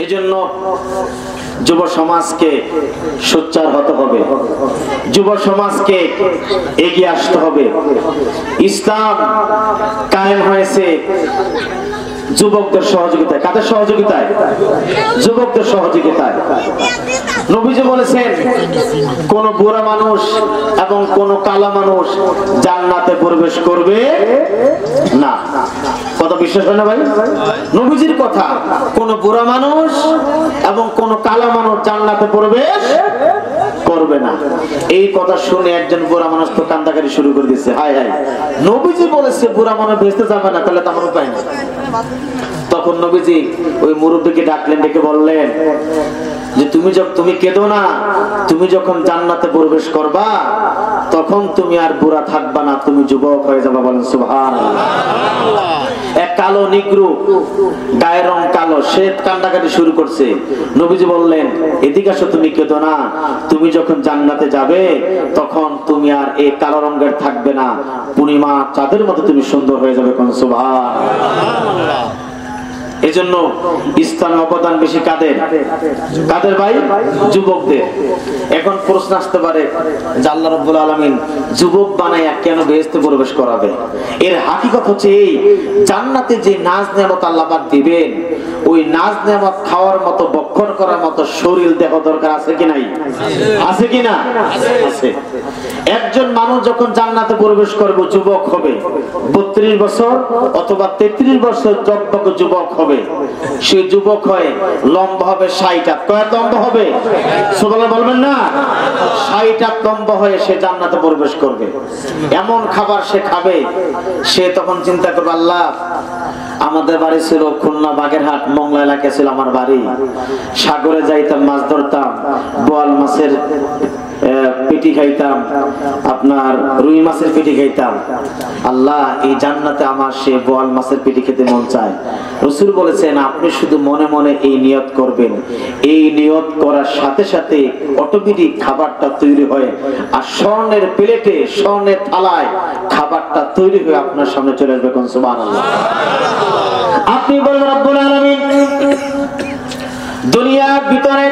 এজন্য যুব সমাজকে সোচ্চার হতে হবে, যুব সমাজকে এগিয়ে আসতে হবে। ইসলাম কায়েম হয়েছে যুবকদের সহযোগিতায়। কাদের সহযোগিতায়? যুবকদের সহযোগিতায়। নবীজি বলেছেন কোন বুড়া মানুষ এবং কোন কালা মানুষ জান্নাতে প্রবেশ করবে না। কথা বিশ্বাস হয় না ভাই? নবীজির কথা, কোন বুড়া মানুষ এবং কোন কালা মানুষ জান্নাতে প্রবেশ করবে না। এই কথা শুনে একজন বুড়া মানুষ তো কান্দাকারি শুরু করে দিচ্ছে, হায় হায়, নবীজি বলেছে বুড়া মানুষ ভেস্তে যাবে না, তাহলে তো আমার উপায় না। তখন নবীজি ওই মুরব্বীকে ডাকলেন, ডেকে বললেন যে তুমি কেঁদো না, তুমি যখন জান্নাতে প্রবেশ করবা তখন তুমি আর বুড়া থাকবা না, তুমি যুবক হয়ে যাবা। বলেন সুবহানাল্লাহ। এক কালো নিগ্রো, গায়ের রং কালো, সে কান্দাকাটি শুরু করছে। নবীজি বললেন এদিকে আসো, তুমি কেঁদো না, তুমি যখন জান্নাতে যাবে তখন তুমি আর এই কালো রঙের থাকবে না, পূর্ণিমা চাঁদের মতো তুমি সুন্দর হয়ে যাবে। কোন সুবহানাল্লাহ। এজন্য ইসলামের অবদান বেশি কাদের? কাদের ভাই? যুবকদের। এখন প্রশ্ন আসতে পারে যে আল্লাহ রাব্বুল আলামিন যুবক বানায়া কেন বেহেশতে প্রবেশ করাবে? এর হাকিকত হচ্ছে এই, জান্নাতে যে নাজ নেয়ামত আল্লাহ পাক দিবেন, ওই নাজ নেয়ামত খাওয়ার মতো, ভক্ষণ করার মতো শরীর দেহ দরকার আছে কি নাই? আছে কি না? আছে। একজন মানুষ যখন জান্নাতে প্রবেশ করবে, যুবক হবে, 32 বছর অথবা 33 বছর যুবক হবে, সে যুবক হয়ে লম্বা হবে 60 হাত। কয় লম্বা হবে? সুবহানাল্লাহ বলবেন না? 60 হাত লম্বা হয়ে সে জান্নাতে প্রবেশ করবে। এমন খাবার সে খাবে, সে তখন চিন্তা করবে, আল্লাহ আমাদের বাড়ি ছিল খুলনা বাগেরহাট মংলা এলাকায় ছিল আমার বাড়ি, সাগরে যাইতাম, মাছ ধরতাম, বোয়াল মাছের পেটি খাইতাম, আপনার রুই মাছের পেটি খাইতাম। আল্লাহ এই জান্নাতে আমার সে বোয়াল মাছের পেটি খেতে মন চায়। রাসূল বলেছেন আপনি শুধু মনে মনে এই নিয়ত করবেন, এই নিয়ত করার সাথে সাথে অটোমেটিক খাবারটা তৈরি হয়, আর স্বর্ণের প্লেটে, স্বর্ণের থালায় খাবারটা তৈরি হয়ে আপনার সামনে চলে আসবে। কোন সুবহানাল্লাহ। আপনি বলবেন রব্বুল আলামিন দুনিয়ার ভিতরে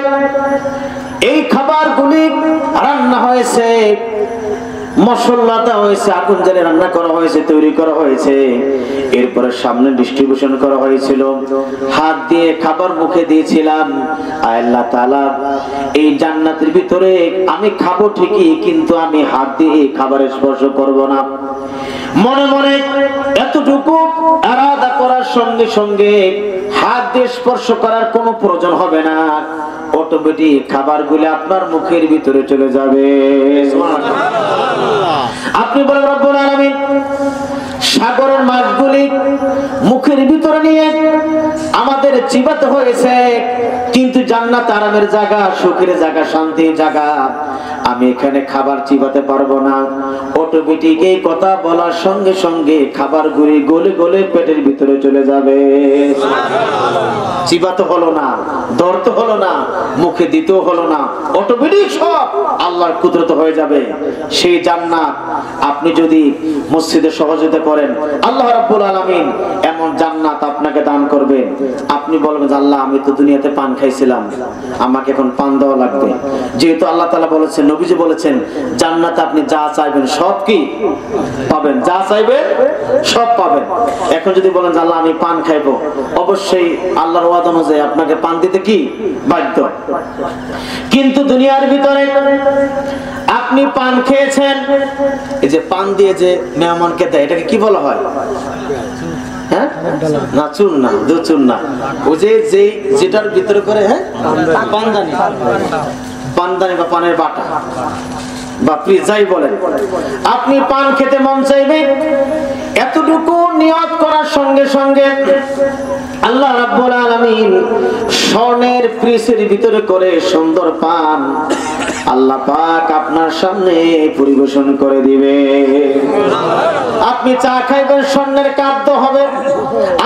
এই খাবারগুলি রান্না হয়েছে, মশলাটা হয়েছে, আগুন জ্বালে রান্না করা হয়েছে, তৈরি করা হয়েছে, এরপরে সামনে ডিস্ট্রিবিউশন করা হয়েছিল, হাত দিয়ে খাবার মুখে দিয়েছিলাম। আল্লাহ তাআলা এই জান্নাতের ভিতরে আমি খাবো ঠিকই, কিন্তু আমি হাত দিয়ে খাবারের স্পর্শ করব না। মনে মনে এতটুকু আরাধা করার সঙ্গে সঙ্গে হাত দিয়ে স্পর্শ করার কোনো প্রয়োজন হবে না, অটোমেটিক খাবারগুলো আপনার মুখের ভিতরে চলে যাবে। আপনি বলেন রব্বুল আলামিন সাগরের মাছগুলি মুখের ভিতরে নিয়ে আমাদের চিবাতে হয়েছে, কিন্তু জান্নাত আরামের জায়গা, সুখের জায়গা, শান্তির জায়গা, আমি এখানে খাবার চিবাতে পারবো না। অটোমেটিক এই কথা বলার সঙ্গে সঙ্গে খাবারগুলি গলে গলে পেটের ভিতরে চলে যাবে। চিবাতে হলো না, ধরতে হলো না, মুখে দিতেও হলো না, অটোমেটিক সব আল্লাহর কুদরত হয়ে যাবে। সেই জান্নাত আপনি যদি মসজিদে সহযোগিতা করেন, আল্লাহ রাব্বুল আলামিন এমন জান্নাত আপনাকে দান করবেন। আপনি বলবেন আল্লাহ আমি তো দুনিয়াতে পান খাইছিলাম, আমাকে এখন পান দেওয়া লাগবে। যেহেতু আল্লাহ তাআলা বলেছেন, নবীজি বলেছেন জান্নাতে আপনি যা চাইবেন সব কি পাবেন, যা চাইবেন সব পাবেন। এখন যদি বলেন আল্লাহ আমি পান খাইবো, অবশ্যই আল্লাহর ওয়াদা অনুযায়ী আপনাকে পান দিতে কি বাধ্য। কিন্তু দুনিয়ার ভিতরে আপনি পান খেয়েছেন, এই যে পান দিয়ে যে মেহমানকে দেয় এটাকে কি বলা হয়? হ্যাঁ না, চুন না, দু চুন না, ও যে যেটার ভিতরে করে, হ্যাঁ পানদানি, পানদানি বা পানের বাটা বা যাই বলেন, আপনি পান খেতে মন চাইবে, এতটুকু নিয়ত করার সঙ্গে সঙ্গে আল্লাহ রাব্বুল আলামিন স্বর্ণের প্রেসের ভিতরে করে সুন্দর পান আল্লাহ পাক আপনার সামনে পরিবেশন করে দিবে। আপনি চা খাইবেন, স্বর্ণের খাদ্য হবে,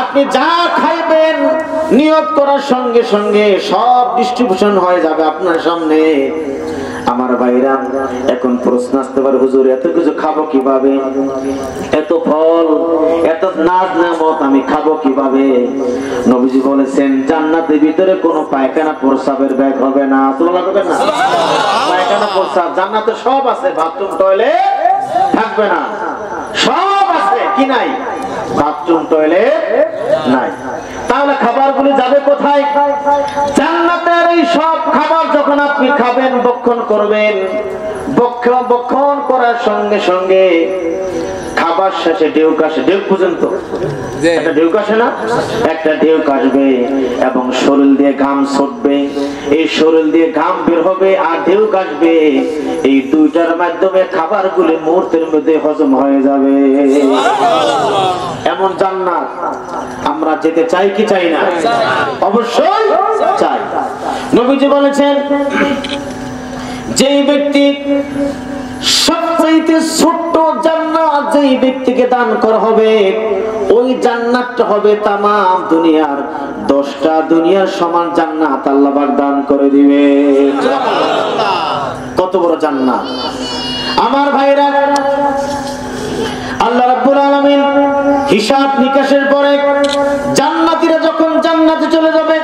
আপনি যা খাইবেন নিয়ত করার সঙ্গে সঙ্গে সব ডিস্ট্রিবিউশন হয়ে যাবে আপনার সামনে। আমার ভাইরা, এখন প্রশ্ন আসতে পারে, হুজুর এত কিছু খাবো কিভাবে, এত ফল, এত নাজ নেমত আমি খাবো কিভাবে? নবীজি বলেছেন জান্নাতের ভিতরে কোনো পায়খানা প্রস্রাবের ব্যাগ হবে না। সুবহানাল্লাহ বলবেন না? পায়খানা প্রস্রাব জান্নাতে সব আছে, বাথরুম টয়লেট থাকবে না, সব আছে। কি নাই? বাথরুম টয়লেট নাই। তাহলে খাবারগুলো যাবে কোথায়? জান্নাতের এই সব খাবার যখন আপনি খাবেন, ভক্ষণ করবেন, ভক্ষণ করার সঙ্গে সঙ্গে খাবার শেষে ঢেউ কাশে, ঢেউ পর্যন্ত একটা ঢেউ কাশে না, একটা ঢেউ কাশবে এবং শরীর দিয়ে ঘাম ছুটবে, এই শরীর দিয়ে ঘাম বের হবে আর ঢেউ কাশবে, এই দুইটার মাধ্যমে খাবারগুলো মুহূর্তের মধ্যে হজম হয়ে যাবে। এমন জান্নাত আমরা যেতে চাই কি চাই না? অবশ্যই চাই। নবীজি বলেছেন যেই ব্যক্তি সবচেয়ে ছোট্ট জান্নাত যেই ব্যক্তিকে দান করা হবে, ওই জান্নাতটা হবে তামাম দুনিয়ার 10টা দুনিয়ার সমান জান্নাত আল্লাহ পাক দান করে দিবে। কত বড় জান্নাত! আমার ভাইরা, আল্লাহ রাব্বুল আলামিন হিসাব নিকাশের পরে জান্নাতীরা যখন জান্নাতে চলে যাবে,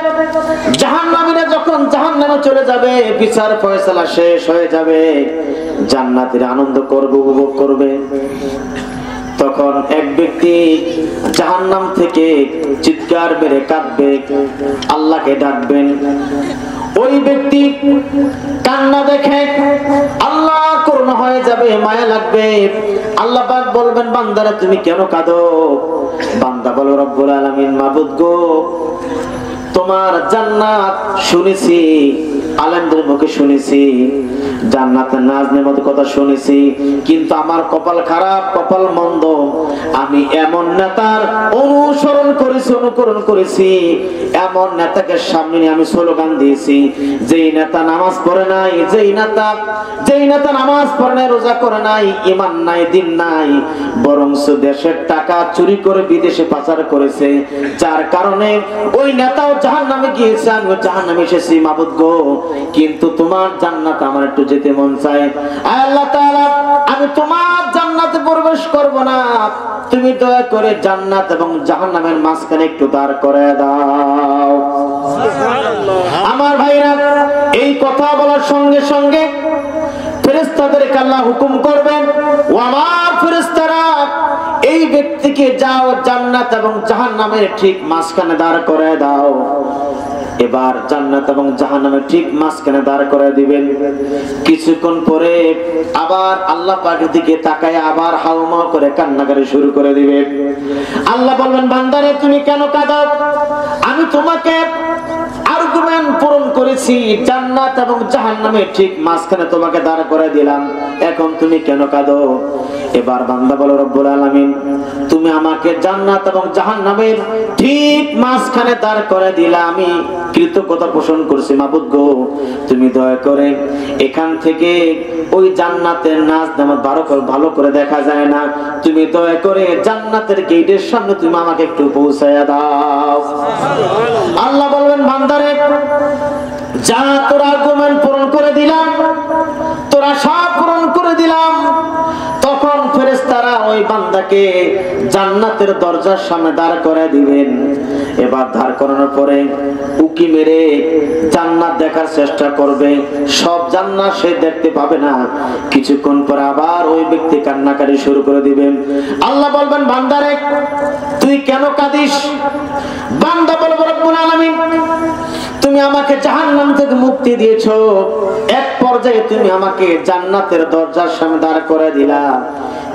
জাহান্নামীরা যখন জাহান্নামে চলে যাবে, বিচার ফয়সালা শেষ হয়ে যাবে, জান্নাতীরা আনন্দ করবে, উপভোগ করবে। তখন এক ব্যক্তি জাহান্নাম থেকে চিৎকার মেরে কাঁদবে, আল্লাহকে ডাকবেন। ওই ব্যক্তি কান্না দেখে আল্লাহ করুণা হয়ে যাবে, মায়া লাগবে। আল্লাহ পাক বলবেন, বান্দারা তুমি কেন কাঁদো? বান্দা বলো, রব্বুল আলামিন, মাবুদ গো, তোমার জান্নাত শুনেছি, আলেমদের মুখে শুনেছি, জান্নাতের নাজ নেমত কথা শুনেছি, কিন্তু আমার কপাল খারাপ, কপাল মন্দ। আমি এমন নেতার অনুকরণ করেছি, এমন নেতাকে সামনে নিয়ে আমি স্লোগান দিয়েছি, যেই নেতা নামাজ পড়ে নাই, যেই নেতা নামাজ পড়ে নাই, রোজা করে নাই, ঈমান নাই, দিন নাই, বরং দেশের টাকা চুরি করে বিদেশে পাচার করেছে, যার কারণে ওই নেতাও জাহান্নামে গিয়েছে, আমিও জাহান্নামে এসেছি। মাবুদ গো, কিন্তু তোমার জান্নাত আমার একটু যেতে মন চায়। আল্লাহ তাআলা, আমি তোমার জান্নাতে প্রবেশ করব না, তুমি দয়া করে জান্নাত এবং জাহান্নামের মাঝখানে একটু দাঁড় করে দাও। আমার ভাইরা, এই কথা বলার সঙ্গে সঙ্গে ফেরেশতাদেরকে আল্লাহ হুকুম করবেন, ও আমার ফেরেশতারা, এই ব্যক্তিকে যাও জান্নাত এবং জাহান্নামের ঠিক মাঝখানে দাঁড় করে দাও। এবার জান্নাত এবং জাহান্নামের ঠিক মাঝখানে দাঁড় করে দিবেন। কিছুক্ষণ পরে আবার আল্লাহ পাকের দিকে তাকায় আবার হাউমা করে কান্নাকারি শুরু করে দিবে। আল্লাহ বলবেন, বান্দারে তুমি কেন কাঁদো? আমি তোমাকে আর্গুমেন্ট পূরণ করেছি, জান্নাত এবং জাহান্নামের ঠিক মাঝখানে তোমাকে দাঁড় করে দিলাম, এখন তুমি কেন কাঁদো? এবার বান্দা বলে, রব্বুল আলামিন, তুমি আমাকে জান্নাত এবং জাহান্নামের ঠিক মাঝখানে দাঁড় করে দিলা, আমি কৃতজ্ঞতা পোষণ করছি। মাবুদ গো, তুমি দয়া করে এখান থেকে ওই জান্নাতের নাজ নেমত ভালো করে দেখা যায় না, তুমি দয়া করে জান্নাতের গেটের সামনে তুমি আমাকে একটু পৌঁছায়া দাও। আল্লাহ বলবেন, বান্দারে, যা তোর আর্গুমেন্ট পূরণ করে দিলাম, তোরা সব পূরণ করে দিলাম। তখন ফেরেশতারা ওই বান্দাকে জান্নাতের দরজার সামনে দাঁড় করে দিবেন। এবার দাঁড় করানোর পরে উকি মেরে জান্নাত দেখার চেষ্টা করবে, সব জান্নাত সে দেখতে পাবে না। কিছুক্ষণ পর আবার ওই ব্যক্তি কান্নাকারি শুরু করে দিবেন। আল্লাহ বলবেন, বান্দারে, তুই কেন কাঁদিস? বান্দা বলবে, রব্বুল আলামিন, তুমি আমাকে জাহান্নাম থেকে মুক্তি দিয়েছো, এক পর্যায়ে তুমি আমাকে জান্নাতের দরজার সামনে দাঁড় করে দিলা,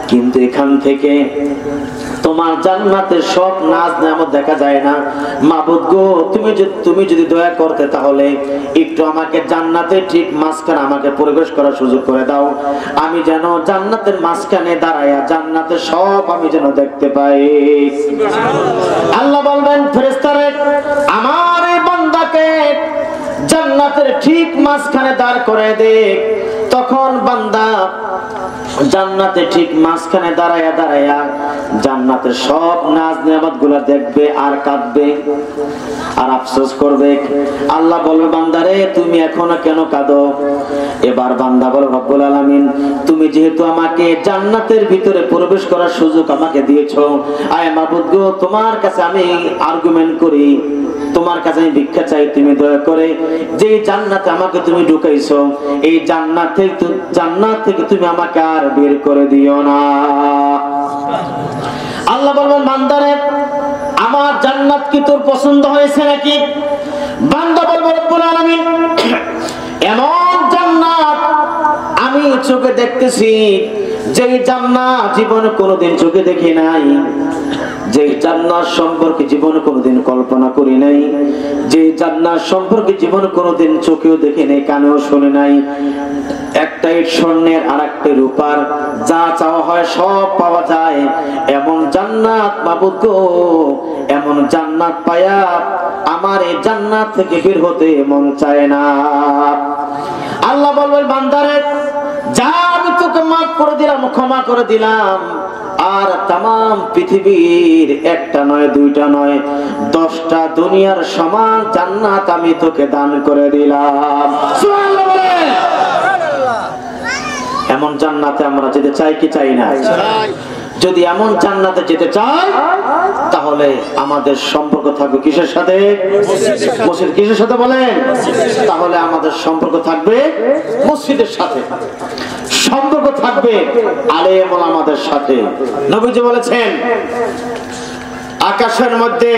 কিন্তু এখান থেকে তোমার জান্নাতের সব নাজ নেয়ামত দেখা যায় না। মাবুদ গো, তুমি যদি দয়া করতে তাহলে একটু আমাকে জান্নাতের ঠিক মাঝখানে আমাকে প্রবেশ করার সুযোগ করে দাও, আমি যেন জান্নাতের মাঝখানে দাঁড়ায়া জান্নাতের সব আমি যেন দেখতে পাই। আল্লাহ বলবেন, ফেরেশতারা, আমার এই বান্দাকে জান্নাতের ঠিক মাঝখানে দাঁড় করে দে। তখন বান্দা জান্নাতে ঠিক মাঝখানে দাঁড়ায়া জান্নাতের সব নাজ নেয়ামত গুলা দেখবে আর কাঁদবে। আর আফসোস করবে। আল্লাহ বলবে বান্দারে তুমি এখনো কেন কাঁদো? এবার বান্দা বলে রব্বুল আলামিন তুমি যেহেতু আমাকে জান্নাতের ভিতরে প্রবেশ করার সুযোগ আমাকে দিয়েছো, আয় মাবুদ গো তোমার কাছে আমি আর্গুমেন্ট করি, তোমার কাছে আমি ভিক্ষা চাই, তুমি দয়া করে যে জান্নাতে আমাকে তুমি ঢুকাইছো এই জান্নাত থেকে তুমি আমাকে আর বের করে দিও না। আল্লাহ বলবেন বান্দারে আমার জান্নাত কি তোর পছন্দ হয়েছে নাকি? বান্দা বলবে রব্বুল আলামিন এমন জান্নাত আমি চোখে দেখতেছি যে জান্নাত জীবনে কোনোদিন চোখে দেখি নাই, যে জান্নাত সম্পর্কে জীবনে কোনোদিন কল্পনা করি নাই, যে জান্নাত সম্পর্কে জীবনে কোনোদিন চোখেও দেখি নাই, কানেও শুনি নাই। একটা ইট স্বর্ণের আর একটা রূপার, যা চাওয়া হয় সব পাওয়া যায় এমন জান্নাত মাবুদ গো, এমন জান্নাত পায়া আমার এই জান্নাত থেকে বের হতে মন চায় না। আল্লাহ বলবেন বান্দারে যা আমি তোকে মাফ করে দিলাম, ক্ষমা করে দিলাম, আর তাম পৃথিবীর একটা নয় দুইটা নয় 10টা দুনিয়ার সমান জান্নাত আমি তোকে দান করে দিলাম। সুবহানাল্লাহ বলেন। এমন জান্নাতে আমরা যেতে চাই কি চাই না? যদি এমন জান্নাতে যেতে চাই তাহলে আমাদের সম্পর্ক থাকবে কিসের সাথে? মসজিদ। কিসের সাথে বলেন? তাহলে আমাদের সম্পর্ক থাকবে মসজিদের সাথে, সম্পর্ক থাকবে আলেম ওলামাদের সাথে। নবীজি বলেছেন আকাশের মধ্যে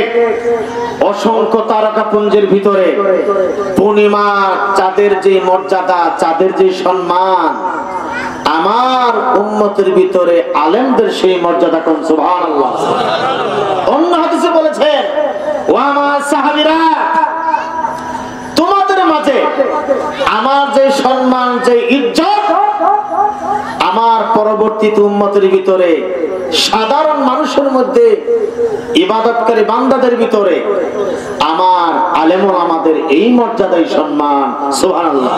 অসংখ্য তারকাপুঞ্জের ভিতরে পূর্ণিমা চাঁদের যে মর্যাদা, চাঁদের যে সম্মান, আমার উম্মতের ভিতরে আলেমদের সেই মর্যাদা। কোন সুবহানাল্লাহ। অন্য হাদিসে বলেছেন ও আমার সাহাবীরা তোমাদের মাঝে আমার যে সম্মান, যে ইজ্জত, আমার পরবর্তী উম্মতের ভিতরে সাধারণ মানুষের মধ্যে ইবাদতকারী বান্দাদের ভিতরে আমার আলেম ওলামাদের এই মর্যাদাই সম্মান। সুবহানাল্লাহ।